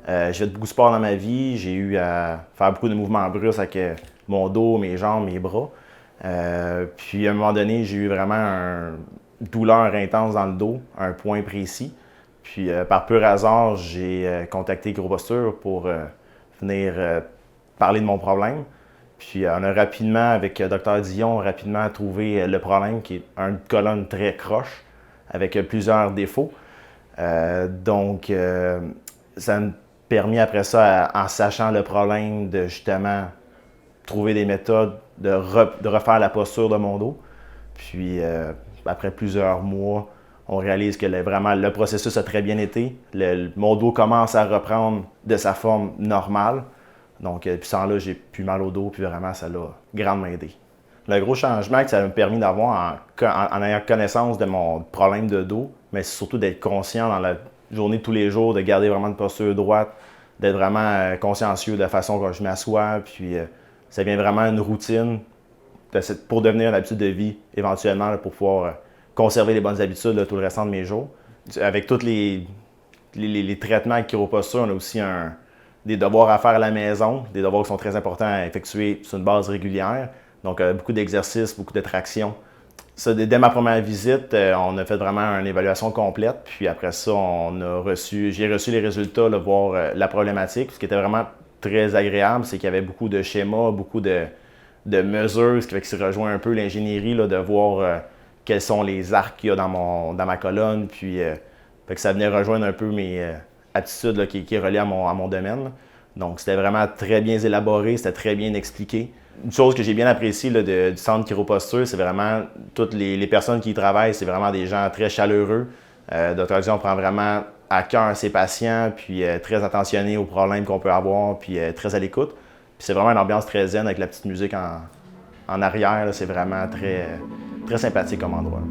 J'ai fait beaucoup de sport dans ma vie. J'ai eu à faire beaucoup de mouvements brusques avec mon dos, mes jambes, mes bras. Puis à un moment donné, j'ai eu vraiment une douleur intense dans le dos, un point précis. Puis par pur hasard, j'ai contacté Gros Posture pour venir parler de mon problème. Puis on a rapidement, avec Dr Dion, rapidement trouvé le problème qui est une colonne très croche avec plusieurs défauts. Ça m'a permis après ça, en sachant le problème, de justement trouver des méthodes de refaire la posture de mon dos. Puis après plusieurs mois, on réalise que vraiment le processus a très bien été. Mon dos commence à reprendre de sa forme normale. Donc, puis sans là, j'ai plus mal au dos, puis vraiment, ça l'a grandement aidé. Le gros changement que ça m'a permis d'avoir en ayant connaissance de mon problème de dos, mais c'est surtout d'être conscient dans la journée de tous les jours, de garder vraiment une posture droite, d'être vraiment consciencieux de la façon dont je m'assois, puis ça devient vraiment une routine pour devenir une habitude de vie éventuellement, là, pour pouvoir conserver les bonnes habitudes là, tout le restant de mes jours. Avec tous les traitements avec chiroposture, on a aussi des devoirs à faire à la maison, des devoirs qui sont très importants à effectuer sur une base régulière. Donc, beaucoup d'exercices, beaucoup de traction. Ça, dès ma première visite, on a fait vraiment une évaluation complète. Puis après ça, j'ai reçu les résultats, là, voir la problématique. Ce qui était vraiment très agréable, c'est qu'il y avait beaucoup de schémas, beaucoup de mesures, ce qui fait que ça rejoint un peu l'ingénierie, là, de voir quels sont les arcs qu'il y a dans ma colonne. Puis fait que ça venait rejoindre un peu mes aptitudes là, qui est reliée à mon domaine. Là. Donc, c'était vraiment très bien élaboré, c'était très bien expliqué. Une chose que j'ai bien appréciée là, du centre chiroposture, c'est vraiment toutes les personnes qui y travaillent, c'est vraiment des gens très chaleureux. Dr Dion prend vraiment à cœur ses patients, puis très attentionné aux problèmes qu'on peut avoir, puis très à l'écoute. Puis c'est vraiment une ambiance très zen avec la petite musique en arrière. C'est vraiment très, très sympathique comme endroit.